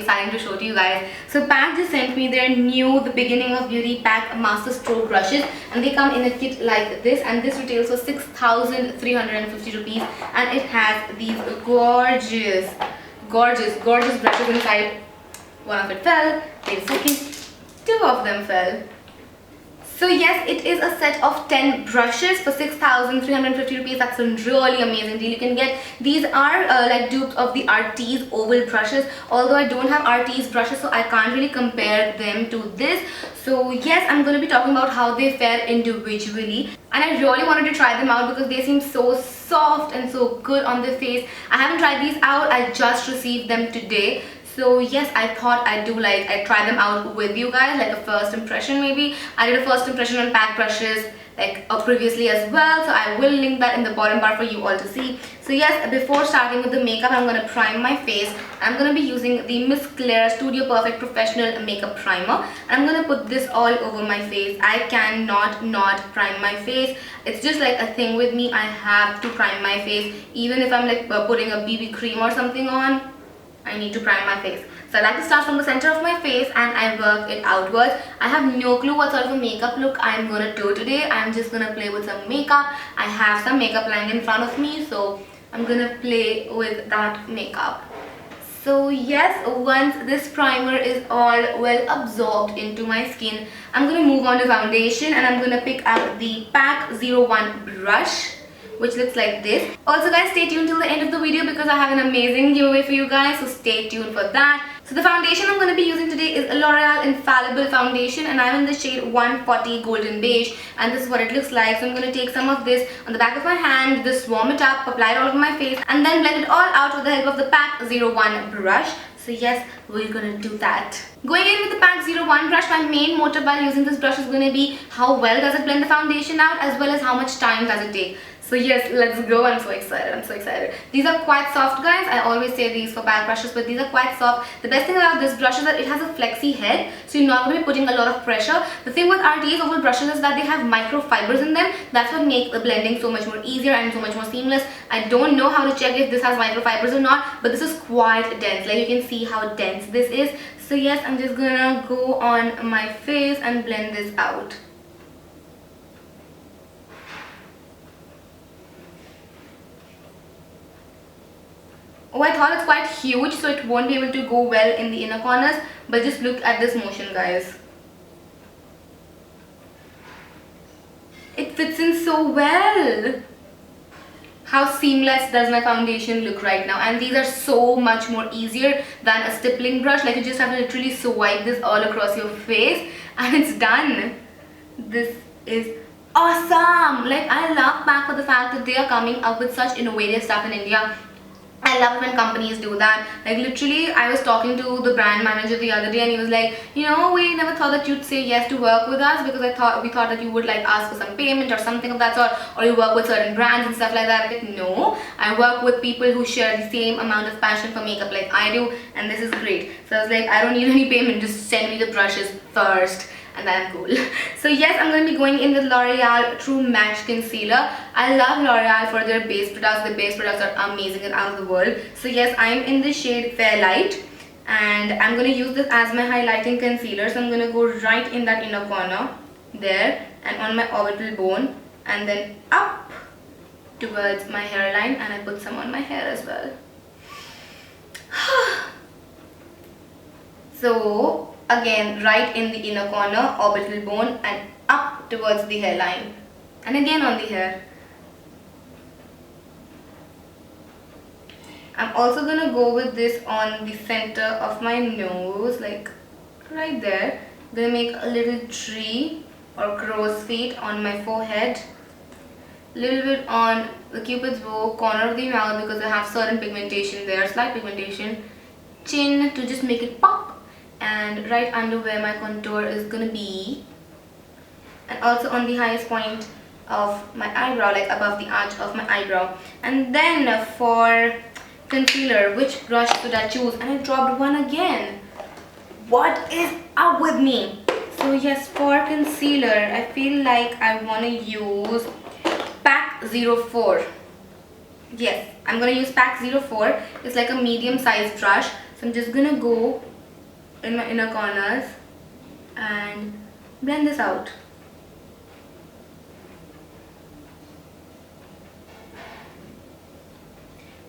exciting to show to you guys. So PAC just sent me their new The Beginning of Beauty PAC Master Stroke brushes, and they come in a kit like this, and this retails for 6,350 rupees, and it has these gorgeous brushes inside. One of it fell, wait a second, two of them fell. So yes, it is a set of 10 brushes for 6,350 rupees. That's a really amazing deal. You can get, these are like dupes of the Artis oval brushes, although I don't have Artis brushes, so I can't really compare them to this. So yes, I'm going to be talking about how they fare individually, and I really wanted to try them out because they seem so soft and so good on the face. I haven't tried these out, I just received them today. So yes, I thought I'd try them out with you guys, like a first impression maybe. I did a first impression on PAC brushes like previously as well, so I will link that in the bottom bar for you all to see. So yes, before starting with the makeup, I'm going to prime my face. I'm going to be using the Miss Claire Studio Perfect Professional Makeup Primer. I'm going to put this all over my face. I cannot not prime my face. It's just like a thing with me. I have to prime my face. Even if I'm like putting a BB cream or something on, I need to prime my face. So I like to start from the center of my face and I work it outwards. I have no clue what sort of a makeup look I'm gonna do today. I'm just gonna play with some makeup. I have some makeup lying in front of me, so I'm gonna play with that makeup. So yes, once this primer is all well absorbed into my skin, I'm gonna move on to foundation, and I'm gonna pick up the PAC 01 brush, which looks like this. Also guys, stay tuned till the end of the video because I have an amazing giveaway for you guys, so stay tuned for that. So the foundation I'm going to be using today is a Loreal Infallible foundation, and I'm in the shade 140 Golden Beige, and this is what it looks like. So I'm going to take some of this on the back of my hand, just warm it up, apply it all over my face, and then blend it all out with the help of the PAC 01 brush. So yes, we're gonna do that. Going in with the PAC 01 brush, my main motive while using this brush is going to be how well does it blend the foundation out, as well as how much time does it take. So yes, let's go. I'm so excited. These are quite soft guys. I always say these for PAC brushes, but these are quite soft. The best thing about this brush is that it has a flexy head, so you're not going to be putting a lot of pressure. The thing with Artis oval brushes is that they have microfibers in them. That's what makes the blending so much more easier and so much more seamless. I don't know how to check if this has microfibers or not, but this is quite dense. Like you can see how dense this is. So yes, I'm just gonna go on my face and blend this out. Oh, I thought it's quite huge, so it won't be able to go well in the inner corners, but just look at this motion guys. It fits in so well. How seamless does my foundation look right now? And these are so much more easier than a stippling brush. Like you just have to literally swipe this all across your face and it's done. This is awesome. Like I love PAC for the fact that they are coming up with such innovative stuff in India. I love it when companies do that. Like literally, I was talking to the brand manager the other day and he was like, you know, we never thought that you'd say yes to work with us because we thought that you would like ask for some payment or something of that sort, or you work with certain brands and stuff like that. Like, no, I work with people who share the same amount of passion for makeup like I do, and this is great. So I was like, I don't need any payment, just send me the brushes first. And then I'm cool. So yes, I'm going to be going in with Loreal True Match Concealer. I love Loreal for their base products. The base products are amazing and out of the world. So yes, I'm in the shade Fair Light, and I'm going to use this as my highlighting concealer. So I'm going to go right in that inner corner there and on my orbital bone, and then up towards my hairline, and I put some on my hair as well. So again, right in the inner corner, orbital bone, and up towards the hairline, and again on the hair. I'm also gonna go with this on the center of my nose, like right there. I'm gonna make a little tree or crow's feet on my forehead, a little bit on the cupid's bow, corner of the mouth because I have certain pigmentation there, slight pigmentation, chin to just make it pop, and right under where my contour is gonna be, and also on the highest point of my eyebrow, like above the arch of my eyebrow. And then for concealer, which brush should I choose? And I dropped one again. What is up with me? So yes, for concealer, I feel like I want to use PAC 04. Yes, I'm going to use PAC 04. It's like a medium sized brush. So I'm just going to go in my inner corners and blend this out.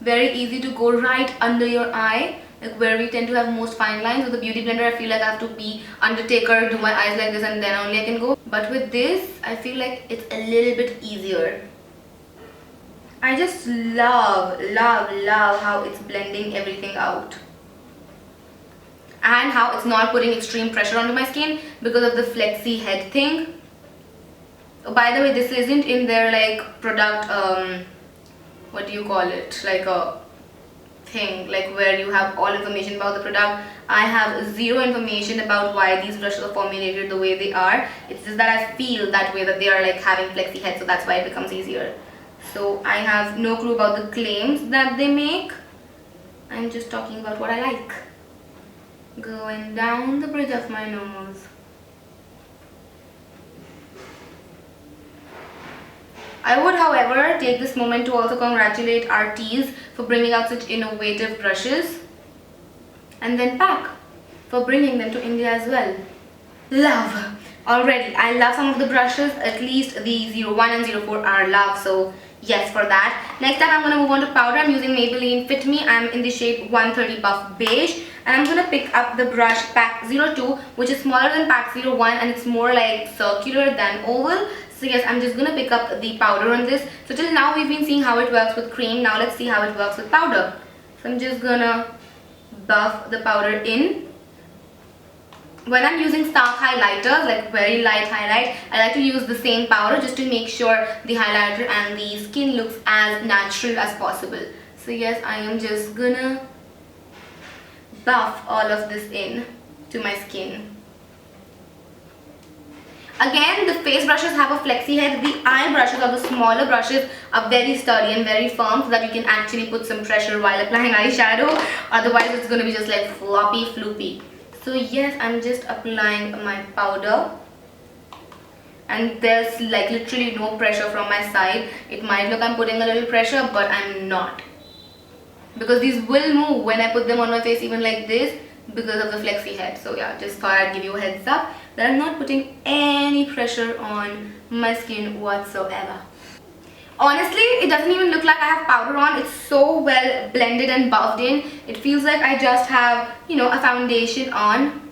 Very easy to go right under your eye, like where we tend to have most fine lines. With the beauty blender, I feel like I have to be Undertaker, do my eyes like this, and then only I can go. But with this, I feel like it's a little bit easier. I just love how it's blending everything out. And how it's not putting extreme pressure onto my skin because of the flexi head thing. Oh, by the way, this isn't in their like product, what do you call it, like a thing like where you have all information about the product. I have zero information about why these brushes are formulated the way they are. It's just that I feel that way, that they are like having flexi heads, so that's why it becomes easier. So I have no clue about the claims that they make. I'm just talking about what I like. Going down the bridge of my nose. I would, however, take this moment to also congratulate Artis for bringing out such innovative brushes, and then PAC for bringing them to India as well. Love! Already, I love some of the brushes, at least the 01 and 04 are love, so yes for that. Next up, I'm going to move on to powder. I'm using Maybelline Fit Me. I'm in the shade 130 Buff Beige, and I'm going to pick up the brush PAC 02, which is smaller than PAC 01 and it's more like circular than oval. So yes, I'm just going to pick up the powder on this. So till now we've been seeing how it works with cream. Now let's see how it works with powder. So I'm just going to buff the powder in. When I'm using stark highlighters, like very light highlight, I like to use the same powder just to make sure the highlighter and the skin looks as natural as possible. So yes, I am just gonna buff all of this in to my skin. Again, the face brushes have a flexi head. The eye brushes, or the smaller brushes, are very sturdy and very firm, so that you can actually put some pressure while applying eyeshadow. Otherwise, it's going to be just like floppy, floopy. So yes, I'm just applying my powder. And there's like literally no pressure from my side. It might look I'm putting a little pressure, but I'm not. Because these will move when I put them on my face even like this, because of the flexi head. So yeah, just thought I'd give you a heads up that I'm not putting any pressure on my skin whatsoever. Honestly, it doesn't even look like I have powder on. It's so well blended and buffed in. It feels like I just have, you know, a foundation on.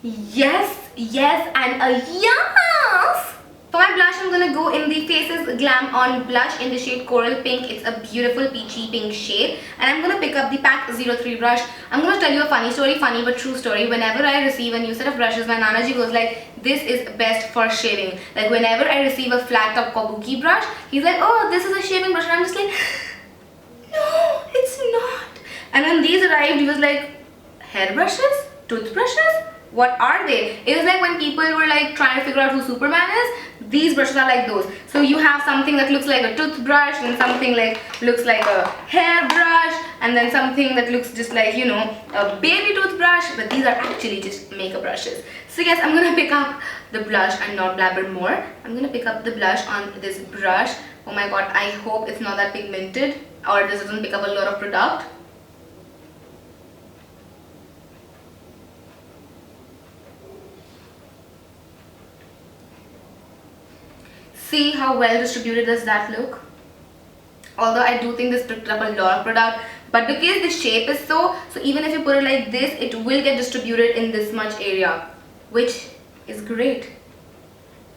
Yes, yes, and a yes! For my blush, I'm going to go in the Faces Glam On blush in the shade Coral Pink. It's a beautiful peachy pink shade. And I'm going to pick up the PAC 03 brush. I'm going to tell you a funny story, funny but true story. Whenever I receive a new set of brushes, my Nanaji goes like, this is best for shaving. Like whenever I receive a flat top kabuki brush, he's like, oh, this is a shaving brush. And I'm just like, no, it's not. And when these arrived, he was like, hair brushes? Toothbrushes? What are they? It was like when people were like trying to figure out who Superman is. These brushes are like those. So you have something that looks like a toothbrush, and something like looks like a hairbrush, and then something that looks just like, you know, a baby toothbrush. But these are actually just makeup brushes. So yes, I'm gonna pick up the blush and not blabber more. I'm gonna pick up the blush on this brush. Oh my god, I hope it's not that pigmented, or this doesn't pick up a lot of product. See how well distributed does that look? Although I do think this picked up a lot of product, but because the shape is so even if you put it like this, it will get distributed in this much area, which is great.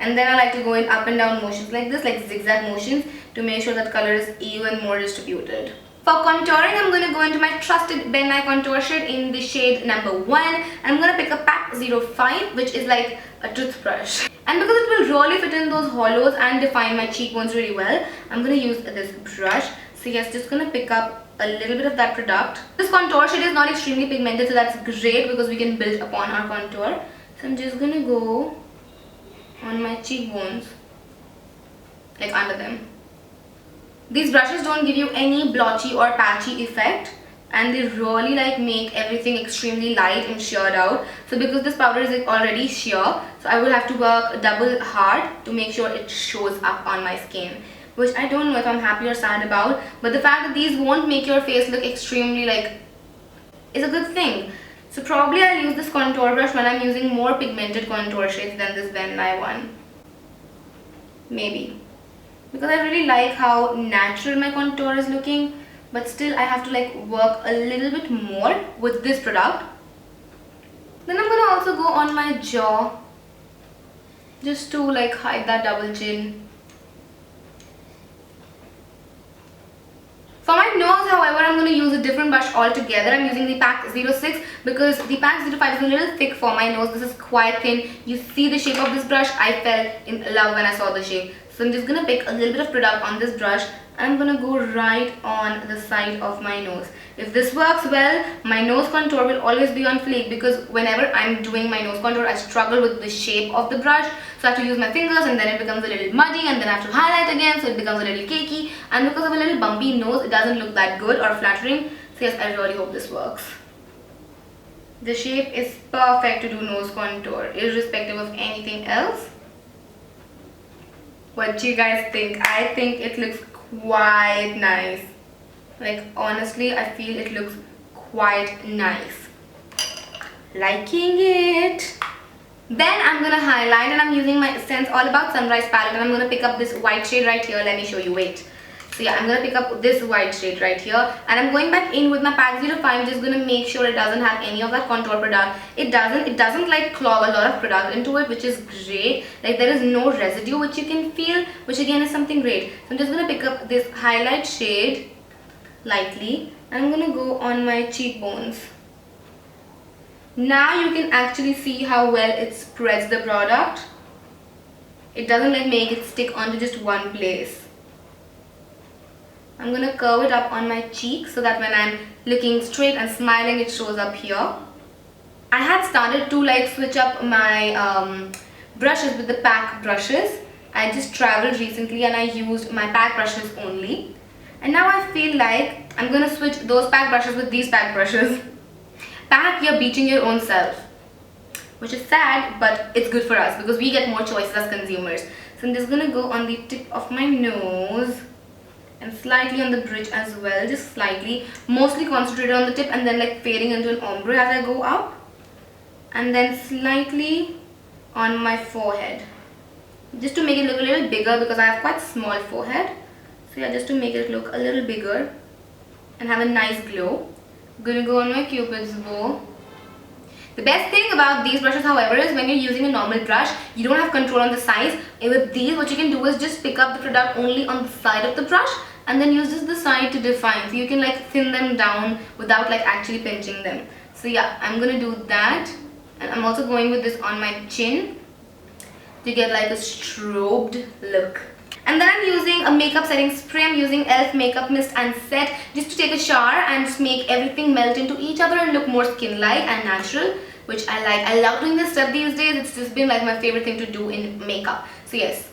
And then I like to go in up and down motions like this, like zigzag motions, to make sure that color is even more distributed. For contouring, I'm going to go into my trusted Ben Nye contour shade in the shade number 1. I'm going to pick a PAC 05, which is like a toothbrush. And because it will really fit in those hollows and define my cheekbones really well, I'm going to use this brush. So yes, just going to pick up a little bit of that product. This contour shade is not extremely pigmented, so that's great because we can build upon our contour. So I'm just going to go on my cheekbones, like under them. These brushes don't give you any blotchy or patchy effect, and they really like make everything extremely light and sheared out. So because this powder is already sheer, so I will have to work double hard to make sure it shows up on my skin, which I don't know if I'm happy or sad about. But the fact that these won't make your face look extremely like is a good thing. So probably I'll use this contour brush when I'm using more pigmented contour shades than this Ben Nye one. Maybe. Because I really like how natural my contour is looking, but still I have to like work a little bit more with this product. Then I'm gonna also go on my jaw just to like hide that double chin. For my nose, however, I'm going to use a different brush altogether. I'm using the PAC 06 because the PAC 05 is a little thick for my nose. This is quite thin. You see the shape of this brush. I fell in love when I saw the shape. So I'm just going to pick a little bit of product on this brush and I'm going to go right on the side of my nose. If this works well, my nose contour will always be on fleek because whenever I'm doing my nose contour, I struggle with the shape of the brush. So I have to use my fingers and then it becomes a little muddy and then I have to highlight again so it becomes a little cakey. And because of a little bumpy nose, it doesn't look that good or flattering. So yes, I really hope this works. The shape is perfect to do nose contour, irrespective of anything else. What do you guys think? I think it looks quite nice. Like honestly, I feel it looks quite nice. Liking it. Then I'm gonna highlight and I'm using my Essence All About Sunrise palette and I'm gonna pick up this white shade right here. Let me show you. Wait. So yeah, I'm gonna pick up this white shade right here and I'm going back in with my PAC 05, just gonna make sure it doesn't have any of that contour product. It doesn't like clog a lot of product into it, which is great. Like there is no residue which you can feel, which again is something great. So I'm just gonna pick up this highlight shade lightly and I'm gonna go on my cheekbones. Now you can actually see how well it spreads the product. It doesn't like make it stick onto just one place. I'm gonna curve it up on my cheek so that when I'm looking straight and smiling, it shows up here. I had started to like switch up my brushes with the PAC brushes. I just traveled recently and I used my PAC brushes only. And now I feel like I'm gonna switch those PAC brushes with these PAC brushes. PAC, you're beating your own self. Which is sad, but it's good for us because we get more choices as consumers. So I'm just gonna go on the tip of my nose and slightly on the bridge as well, just slightly, mostly concentrated on the tip and then like fading into an ombre as I go up, and then slightly on my forehead just to make it look a little bigger because I have quite small forehead. So yeah, just to make it look a little bigger and have a nice glow. I'm gonna go on my Cupid's bow. The best thing about these brushes, however, is when you're using a normal brush, you don't have control on the size. And with these, what you can do is just pick up the product only on the side of the brush and then use just the side to define. So you can like thin them down without like actually pinching them. So yeah, I'm gonna do that. And I'm also going with this on my chin to get like a strobed look. And then I'm using a makeup setting spray. I'm using e.l.f. Makeup Mist and Set just to take a shower and just make everything melt into each other and look more skin-like and natural, which I like. I love doing this step these days. It's just been like my favorite thing to do in makeup. So yes.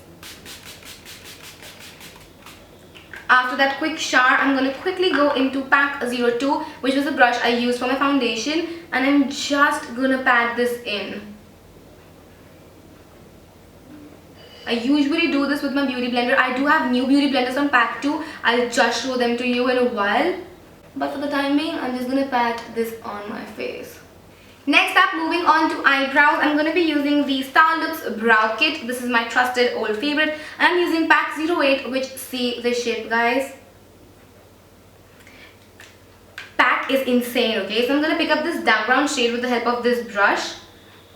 After that quick shower, I'm going to quickly go into PAC 02, which was a brush I used for my foundation. And I'm just going to pat this in. I usually do this with my beauty blender. I do have new beauty blenders on PAC 2. I'll just show them to you in a while. But for the time being, I'm just going to pat this on my face. Next up, moving on to eyebrows, I'm going to be using the Starlooks Brow Kit. This is my trusted old favorite. And I'm using PAC 08, which, see the shape, guys. PAC is insane, okay? So I'm going to pick up this dark brown shade with the help of this brush.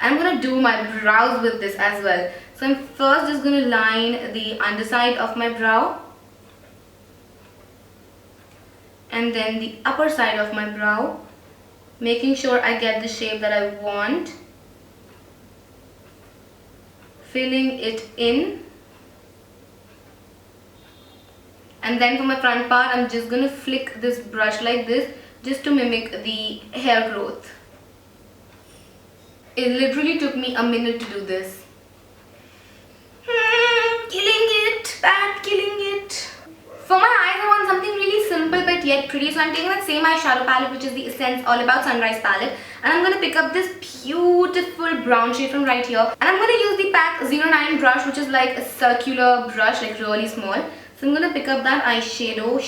I'm going to do my brows with this as well. So I'm first just going to line the underside of my brow. And then the upper side of my brow. Making sure I get the shape that I want. Filling it in. And then for my front part, I'm just going to flick this brush like this just to mimic the hair growth. It literally took me a minute to do this. Killing it, bad, killing it. For my eyes, I want something really simple but yet pretty. So I'm taking that same eyeshadow palette, which is the Essence All About Sunrise palette. And I'm going to pick up this beautiful brown shade from right here. And I'm going to use the PAC 09 brush, which is like a circular brush, like really small. So I'm going to pick up that eyeshadow,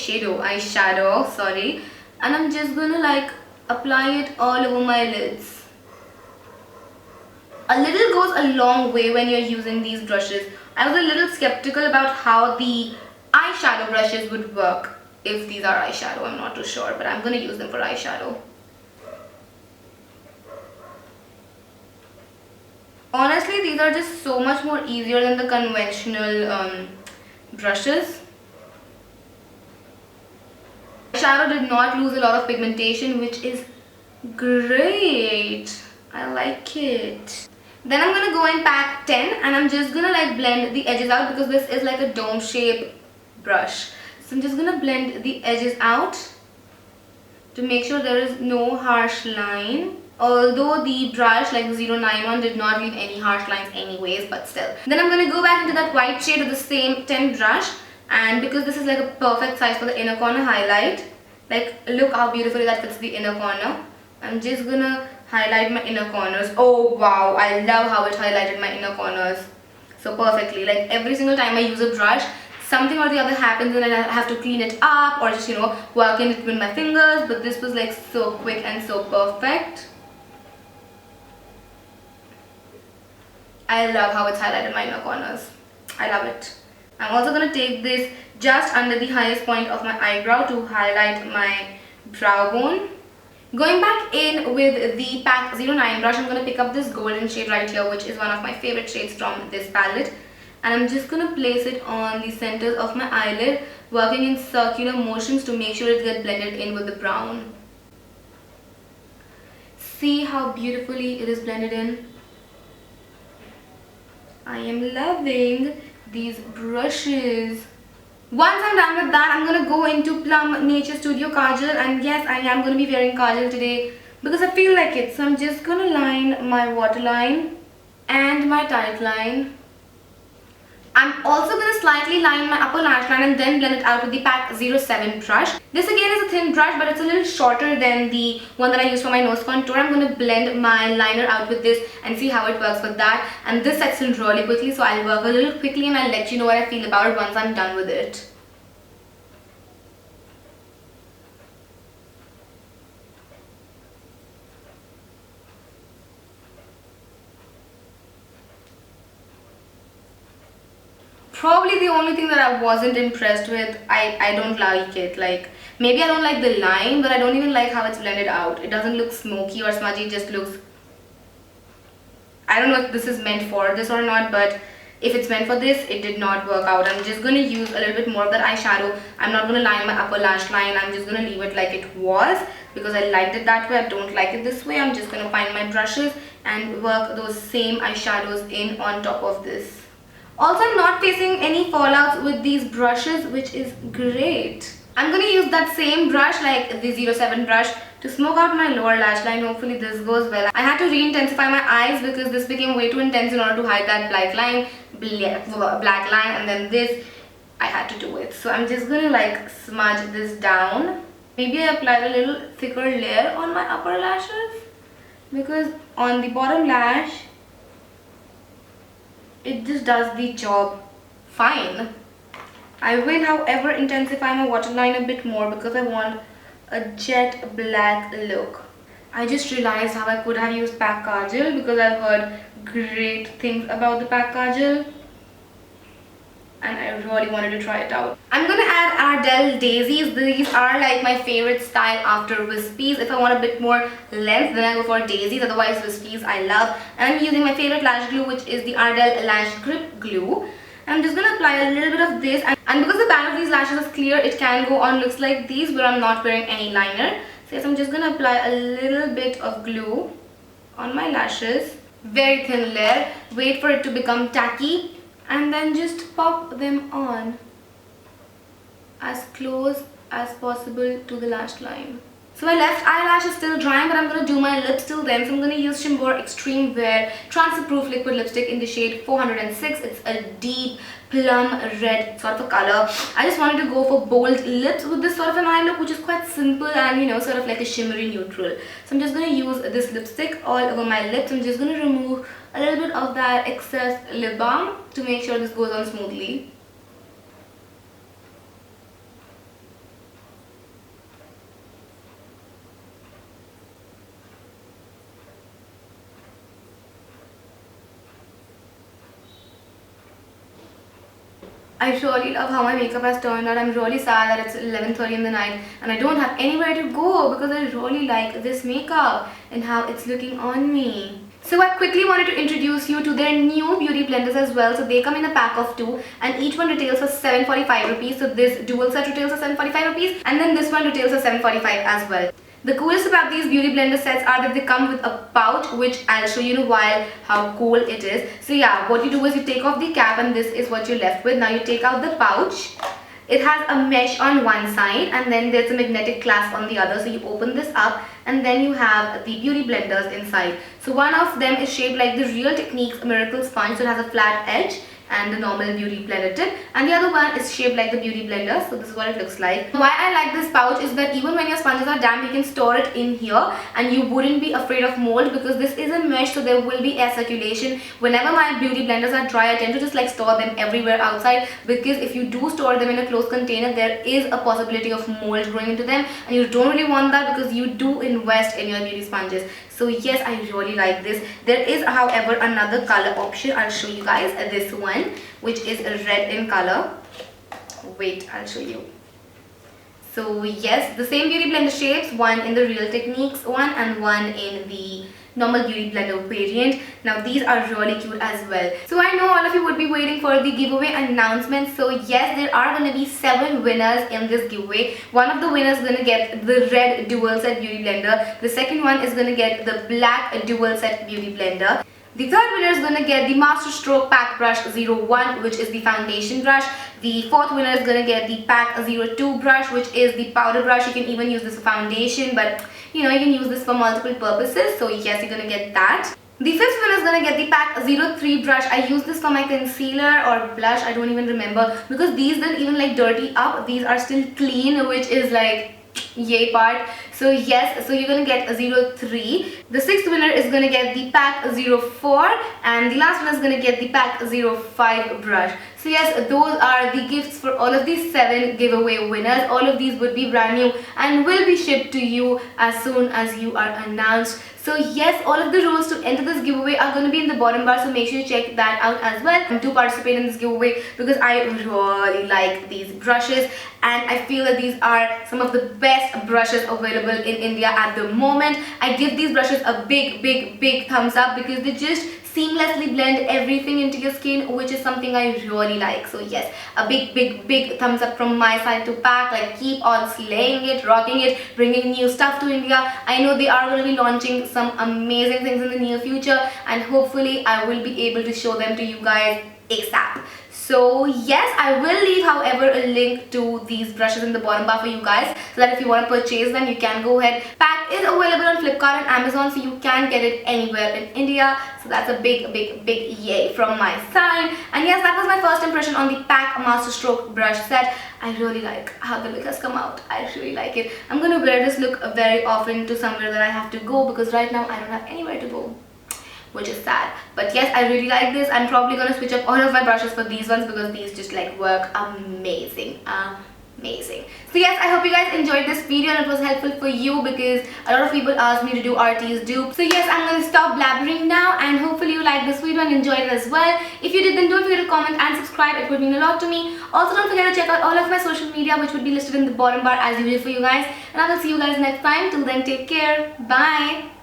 sorry. And I'm just going to like apply it all over my lids. A little goes a long way when you're using these brushes. I was a little skeptical about how the eyeshadow brushes would work. If these are eyeshadow, I'm not too sure, but I'm going to use them for eyeshadow. Honestly, these are just so much more easier than the conventional brushes. Shadow did not lose a lot of pigmentation, which is great. I like it. Then I'm gonna go in PAC 10 and I'm just gonna like blend the edges out because this is like a dome shape brush. So I'm just gonna blend the edges out to make sure there is no harsh line. Although the brush like the 091 did not leave any harsh lines anyways, but still. Then I'm gonna go back into that white shade with the same 10 brush, and because this is like a perfect size for the inner corner highlight, like look how beautifully that fits the inner corner. I'm just gonna highlight my inner corners. Oh wow, I love how it highlighted my inner corners so perfectly. Like every single time I use a brush, something or the other happens and I have to clean it up or just, you know, work in it with my fingers, but this was like so quick and so perfect. I love how it's highlighted my inner corners. I love it. I'm also going to take this just under the highest point of my eyebrow to highlight my brow bone. Going back in with the PAC 09 brush, I'm going to pick up this golden shade right here, which is one of my favorite shades from this palette. And I'm just going to place it on the centers of my eyelid, working in circular motions to make sure it gets blended in with the brown. See how beautifully it is blended in? I am loving these brushes. Once I'm done with that, I'm going to go into Plum Naturstudio Kajal, and yes, I am going to be wearing kajal today because I feel like it. So I'm just going to line my waterline and my tight line. I'm also going to slightly line my upper lash line and then blend it out with the PAC 07 brush. This again is a thin brush, but it's a little shorter than the one that I use for my nose contour. I'm going to blend my liner out with this and see how it works with that. And this sets in really quickly, so I'll work a little quickly and I'll let you know what I feel about it once I'm done with it. Probably the only thing that I wasn't impressed with, I don't like it. Like, maybe I don't like the line, but I don't even like how it's blended out. It doesn't look smoky or smudgy, it just looks... I don't know if this is meant for this or not, but if it's meant for this, it did not work out. I'm just going to use a little bit more of that eyeshadow. I'm not going to line my upper lash line. I'm just going to leave it like it was because I liked it that way. I don't like it this way. I'm just going to find my brushes and work those same eyeshadows in on top of this. Also, I'm not facing any fallouts with these brushes, which is great. I'm going to use that same brush, like the 07 brush, to smoke out my lower lash line. Hopefully this goes well. I had to re-intensify my eyes because this became way too intense in order to hide that black line, and then this I had to do it. So I'm just going to like smudge this down. Maybe I applied a little thicker layer on my upper lashes because on the bottom lash, it just does the job fine. I will, however, intensify my waterline a bit more because I want a jet black look. I just realized how I could have used PAC kajal because I've heard great things about the PAC kajal and I really wanted to try it out. I'm going to add Ardell daisies. These are like my favorite style after wispies. If I want a bit more length, then I go for daisies. Otherwise, wispies I love. And I'm using my favorite lash glue, which is the Ardell Lash Grip Glue. I'm just going to apply a little bit of this. And because the band of these lashes is clear, it can go on looks like these where I'm not wearing any liner. So yes, I'm just going to apply a little bit of glue on my lashes. Very thin layer. Wait for it to become tacky. And then just pop them on as close as possible to the lash line. So my left eyelash is still drying, but I'm going to do my lips till then. So I'm going to use Chambor Extreme Wear Transfer Proof Liquid Lipstick in the shade 406. It's a deep plum red sort of a color. I just wanted to go for bold lips with this sort of an eye look, which is quite simple and, you know, sort of like a shimmery neutral. So I'm just going to use this lipstick all over my lips. I'm just going to remove a little bit of that excess lip balm to make sure this goes on smoothly. I really love how my makeup has turned out. I'm really sad that it's 11:30 in the night and I don't have anywhere to go because I really like this makeup and how it's looking on me. So I quickly wanted to introduce you to their new beauty blenders as well. So they come in a pack of 2 and each one retails for 745 rupees. So this dual set retails for 745 rupees and then this one retails for 745 as well. The coolest about these beauty blender sets are that they come with a pouch, which I'll show you in a while how cool it is. So yeah, what you do is you take off the cap and this is what you're left with. Now you take out the pouch. It has a mesh on one side and then there's a magnetic clasp on the other. So you open this up and then you have the beauty blenders inside. So one of them is shaped like the Real Techniques Miracle Sponge. So it has a flat edge and the normal beauty blender tip, and the other one is shaped like the beauty blender. So this is what it looks like. Why I like this pouch is that even when your sponges are damp, you can store it in here and you wouldn't be afraid of mold because this is a mesh, so there will be air circulation. Whenever my beauty blenders are dry, I tend to just like store them everywhere outside because if you do store them in a closed container, there is a possibility of mold growing into them and you don't really want that because you do invest in your beauty sponges. So yes, I really like this. There is however another color option. I'll show you guys this one, which is red in color. Wait, I'll show you. So yes, the same beauty blender shapes, one in the Real Techniques one and one in the normal beauty blender variant. Now these are really cute as well. So I know all of you would be waiting for the giveaway announcement. So yes, there are going to be 7 winners in this giveaway. One of the winners is going to get the red dual set beauty blender. The second one is going to get the black dual set beauty blender. The third winner is going to get the Masterstroke PAC Brush 01, which is the foundation brush. The fourth winner is going to get the PAC 02 brush, which is the powder brush. You can even use this for foundation, but you know, you can use this for multiple purposes. So yes, you're going to get that. The fifth winner is going to get the PAC 03 brush. I use this for my concealer or blush, I don't even remember, because these didn't even like dirty up. These are still clean, which is like yay part. So yes, so you're gonna get a 03. The sixth winner is gonna get the PAC 04 and the last one is gonna get the PAC 05 brush. So yes, those are the gifts for all of these 7 giveaway winners. All of these would be brand new and will be shipped to you as soon as you are announced. So yes, all of the rules to enter this giveaway are going to be in the bottom bar, so make sure you check that out as well and do participate in this giveaway because I really like these brushes and I feel that these are some of the best brushes available in India at the moment. I give these brushes a big thumbs up because they just seamlessly blend everything into your skin, which is something I really like. So yes, a big thumbs up from my side to PAC. Like, keep on slaying it, rocking it, bringing new stuff to India. I know they are going to be launching some amazing things in the near future and hopefully I will be able to show them to you guys ASAP. So yes, I will leave however a link to these brushes in the bottom bar for you guys so that if you want to purchase them, you can go ahead. PAC is available on Flipkart and Amazon, so you can get it anywhere in India. So that's a big yay from my side. And yes, that was my first impression on the PAC Masterstroke brush set. I really like how the look has come out. I really like it. I'm going to wear this look very often to somewhere that I have to go because right now I don't have anywhere to go, which is sad. But yes, I really like this. I'm probably gonna switch up all of my brushes for these ones because these just like work amazing. So yes, I hope you guys enjoyed this video and it was helpful for you because a lot of people asked me to do Artis Dupes. So yes, I'm gonna stop blabbering now and hopefully you liked this video and enjoyed it as well. If you did, then don't forget to comment and subscribe. It would mean a lot to me. Also, don't forget to check out all of my social media, which would be listed in the bottom bar as usual for you guys. And I will see you guys next time. Till then, take care. Bye.